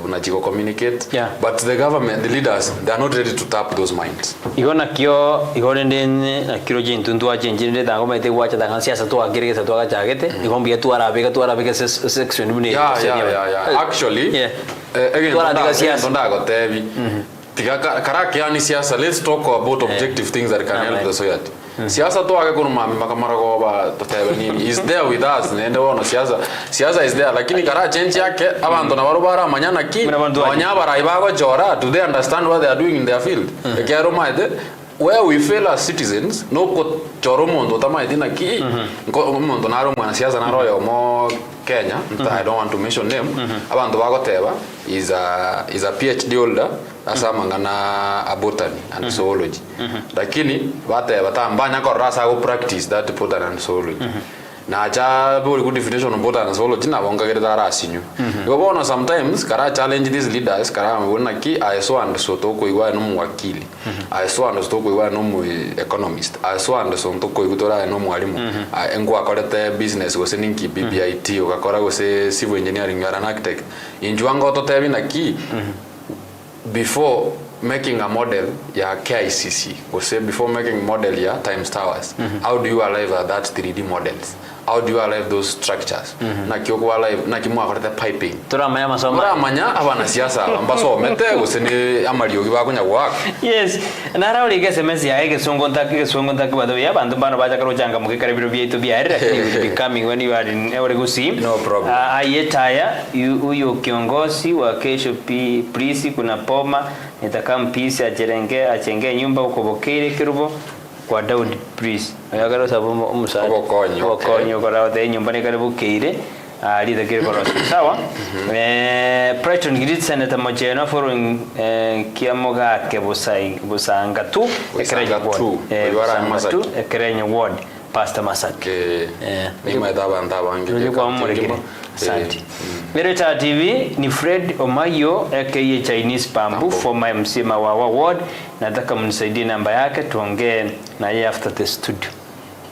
unajiko communicate. Yeah. But the government, the leaders, they are not ready to tap those minds. Igona kio igone ndene na kiro jintu ndu achenjinde tango mete wacha tanga siasa to agirege to agachagete igombi tu arabiga section bune. Yeah. Actually, again ndonda gotebi. Tiga karaki yani siasa, let's talk about objective things that can help the society. Siasa to age kuna mami makamarago ba totebe nini is there with us nende wono siasa is there lakini kara change yake abantu nabarubara manyana ki wanyabara ibago jora, do they understand what they are doing in their field? Ekero maide where we fail as citizens no ko choro mondo tamaidi na ki mondo naro mwana siasa naro yo mo Kenya, I don't want to mention name, abantu bagoteba is a PhD holder asamangana a botany and zoology. Lakini bateba tambanya ko rasa go practice that botany and zoology. Na cha very good definition of botany and zoology na bonga gereda rasinyu. Yobona sometimes kara challenge these leaders kara wona ki I so and so to ko iwa no mwakili. I so and so ko iwa no mu economist. I so and so to ko igutora no mwalimu. Engo akorete business go seninki BBIT ukakora go se civil engineering or an architect. Injuango to tebi na ki before making a model ya KICC or say before making model ya Times Towers, how do you arrive at that 3D models? How do you arrive those structures? Na kioko arrive na kimwa korete piping. Turamanya masomo. Turamanya abana siasa ambaso mete useni amalio gibakunya work. Yes. Na rauli SMS ya ege songontaki bado ya bantu bana baja karo janga mukikari biro bieto biare becoming when you are in Ewegusi. No problem. Etaya huyo kiongozi wa kesho prisi kuna poma nitakampisi achenge nyumba uko Bokere Kirubo kwa Daud Priest ayagaro sababu umusaji okonyo kora de nyumba ne karibu Keire ali the Kirubo sawa Brighton grid senator Mochenwa following kiamoga ke busanga tu ekrenya ward Pastor Masake mimi ndaba ngi kwa mureke asante Etaya TV ni Fred Omayo aka Chinese Bamboo former MC Mawawa ward. Nataka mnisaidie namba yake tuongee na yeye after the studio.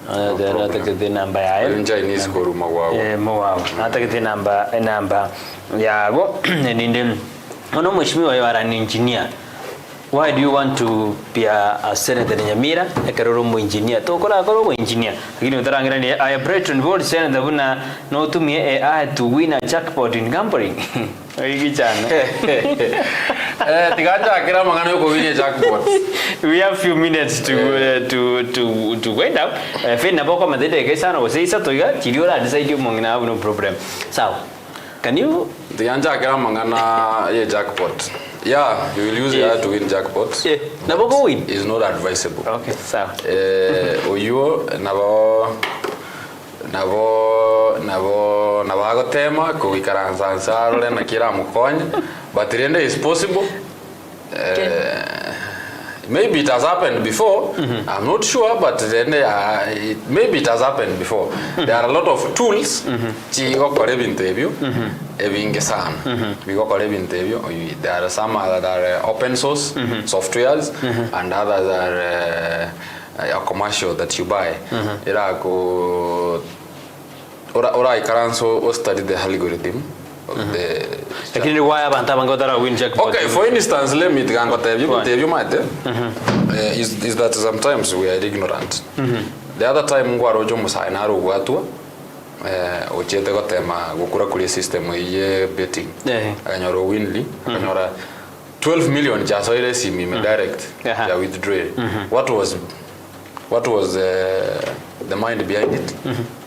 Nataka the namba yake Chinese koru Mawawa. Nataka the namba yago ninde ono mheshimiwa yara ni engineer. Why do you want to be a senator in Nyamira? Ekaroro mo engineer. To kola mo engineer. Lakini utarangira ni I Brighton board senator buna no tumie AI to win a jackpot in gambling. Oigi chana. Tiganja akira mangano yuko win a jackpot. We have few minutes to wind up. Fena boko madede kesana wase isa toiga chiriora decide mongina no problem. So, can you Tiganja akira mangana ye jackpot. Yeah, you will use it to win jackpots. Yeah, nabo win. It's not advisable. Okay, sawa. Oyo nabo agotema ko ikaranza nsarole na kira mukonya, but rende is possible. Maybe it has happened before. I'm not sure, but then maybe it has happened before. There are a lot of tools. Chigo korebi interview. Evinge sana. We go korebi interview. There are some that are open source softwares, and others are commercial that you buy. Ira ko ora ikaranso study the algorithm. Lakini why abantu abangotara win jackpot? Okay, for instance, let me tell you mate. Is that sometimes we are ignorant. The other time ngwaro jo musaina ro gwatwa ochete gotema gukura kuri system ye betting. Akanyoro winly, akanyora 12 million just oile simi me direct ya withdraw. What was the mind behind it?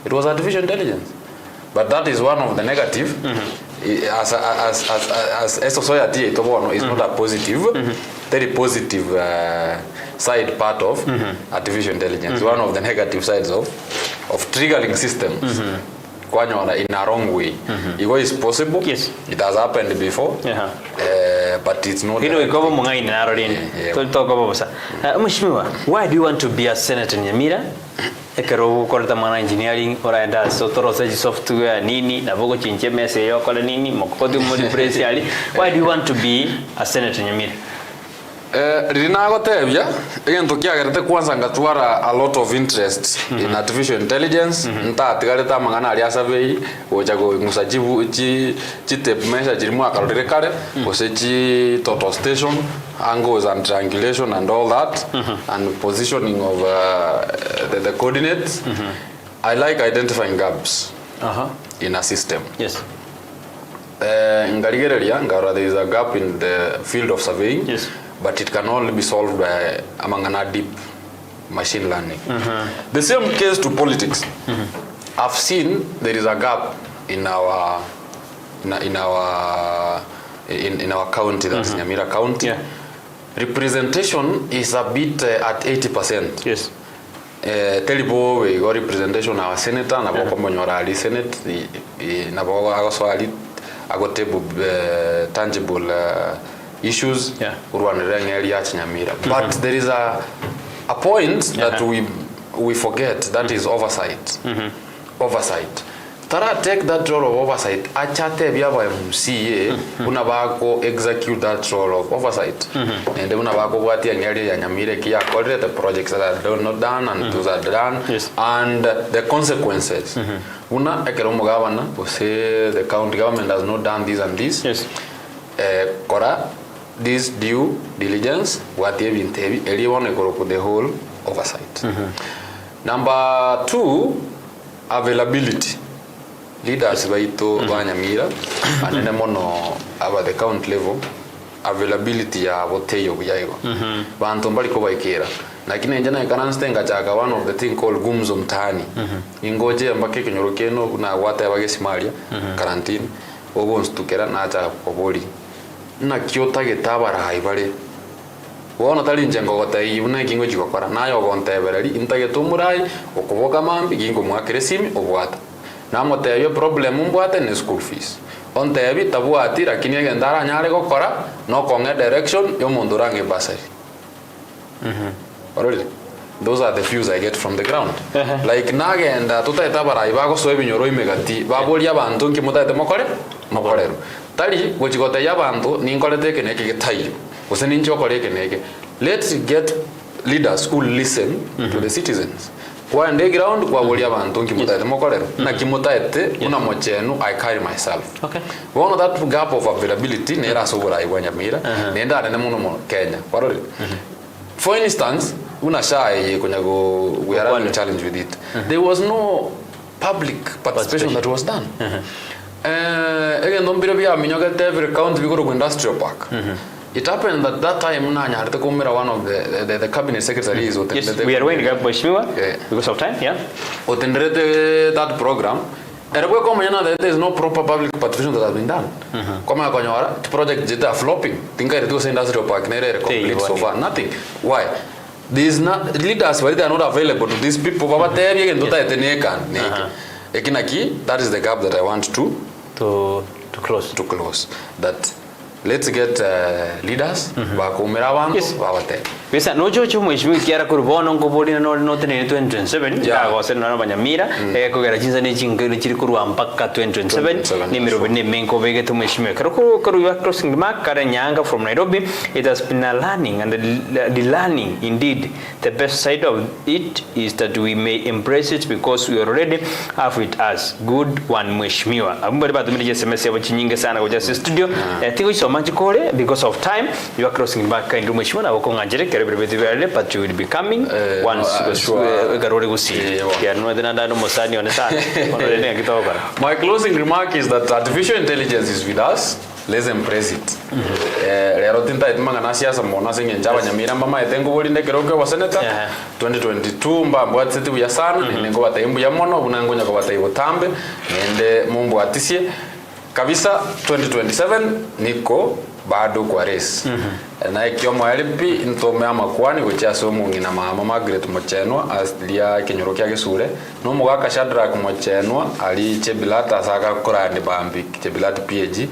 It was artificial intelligence. But that is one of the negative. As a society, it's not a positive, very positive side part of artificial intelligence. One of the negative sides of triggering systems. In a wrong way. It is possible. Yes. It has happened before. But it's not. Why do you want to be a senator in Nyamira? Ekero korta mana engineering oraenda software software nini na bogo chinche mese yo kola nini mokodi modi presiali. Why do you want to be a senator in Nyamira? rinagotebia egento kiagerete kwanza ngatwara a lot of interest in artificial intelligence ntatigareta mangana ari asabei oja go ngusajibu chi tape measure chirimu akarorire kare osechi total station angles and triangulation and all that and positioning of the coordinates. I like identifying gaps in a system. Yes. Ngarigereria ngara there is a gap in the field of surveying. Yes. But it can only be solved by amangana deep machine learning. The same case to politics. I've seen there is a gap in our county, that's Nyamira County. Yeah. Representation is a bit at 80%. Yes. Telibo we got representation our senator na boko monyora senate na boko agoswali agotable tangible issues urwanireng area Nyamira. But there is a point that we forget, that is oversight. Oversight. Tara take that role of oversight. Achate biaba MCA unabako execute that role of oversight. And then unabako wati area Nyamira kia collect the projects that are not done and those are done and the consequences. Una ekeromo governor say the county government has not done this and this. Yes. Kora this due diligence what they been everyone go the whole oversight. Number 2, availability. Leaders baito Nyamira and then mono about the count level availability ya boteyo buyaigo bantu mbali ko baikera lakini njana ikananstenga chaka one of the thing called gumzo mtani ingoje ambake kinyorokeno na wata yabagesi maria quarantine obons tukera na cha koboli na kiota getabara haibare wona tali njengo gotai una kingo chikokora nayo gontebereri intagetumurai okuboka mambi kingo mwakeresimi obwata namoteyo problem mbwate ne school fees ontebi tabwati lakini agendara nyare gokora no konge direction yo mundu range basari. Already those are the views I get from the ground. Like nagenda tutaetabara ibago soebi nyoro imegati baboli abantu nkimutaete mokorero tali gochigote yabantu ninkolete keneke getayo useni nchokore keneke. Let's get leaders who listen to the citizens. Kwa underground kwa boli abantu nkimutaete mokorero na kimutaete una Mochenu I carry myself. Okay. One of that gap of availability nera sobora igwa Nyamira nenda nene muno Kenya. Warori. For instance, una shy kunyago we are having a challenge with it. There was no public participation that was done. Again, don't be minyoga every county we go to industrial park. It happened that that time one of the cabinet secretaries. Yes, we are waiting for Mochenwa because of time. Yeah. That program. There is no proper public participation that has been done. The project is flopping. Think it was industrial park. Complete so far. Nothing. Why? These leaders they are not available to these people. That is the gap that I want to close. That let's get leaders bakumira bantu babate pesa nojo chumwishimi kiara kurubono ngobodi no tene 2027 yago sena Nyamira kugera chinza ne chingere chiri kurwa mpaka 2027 ni mirobine menko bege tumwishimi kuru ya crossing mark kare nyanga from Nairobi. It has been a learning and the learning indeed. The best side of it is that we may embrace it because we already have with us good one Mheshimiwa ambari batumije SMS ya chinyinge sana kwa just studio tingo so much kore because of time you are crossing back into Mheshimiwa na wakonga njere kare but you will be coming once garore gusi ya no tena no mosani onetana onolene kitoko. My closing remark is that artificial intelligence is with us. Let's embrace it. Lero tinta itmanga na siasa mona singe njaba Nyamira mama etengo boli ndekeroke wa senator 2022 mbambo atseti ya sana nengo batayimbu ya mono unangonya kwa batayibo tambe nende mumbu atisie kabisa 2027 niko bado kwa race. Na ikiomo LP ntome amakwani gocha somo ngina mama Margaret Mochenwa aslia kenyorokia gesure no mugaka Shadrack Mochenwa ali chebilata saka korani bambi chebilata PG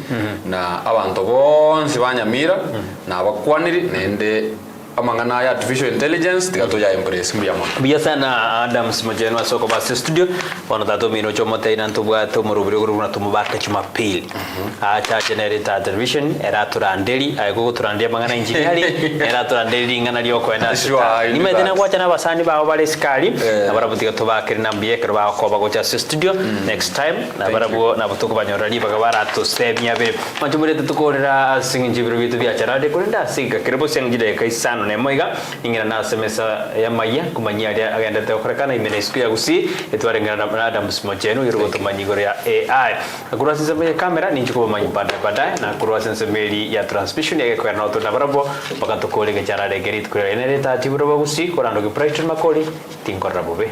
na abantu bonse banyamira na abakwaniri nende amangana ya artificial intelligence tigato ya embrace mbiyama biya sana Adams Mochenwa soko basi studio wana tato mino chomote ina ntubwato murubiro guru na tumubaka Jumapili acha generator television era turandeli ayego turandia mangana engineering era turandeli ngana liyo kwenda nimetena kwacha na basani ba bale skali na barabutika tubakira na mbiye kerba ko bagocha studio next time na barabu na butuko banyorali bagabara to step nyabe manjumure tukorera singi biru bitu bya charade kurinda singa kerbo sengide kaisano ne moiga ingira na semesa ya maya kumanyia dia agenda te okrekana imene siku ya gusi etware ngana na Adams Mochenwa irugo tumanyigoro ya AI akura senseme kamera ni chiko manyi baadaye na akura senseme ya transmission ya kwa na to na barabo bakatokole ke charade gerit kurere ne ta tiburo gusi korando ke Brighton Makori tinkorra bobe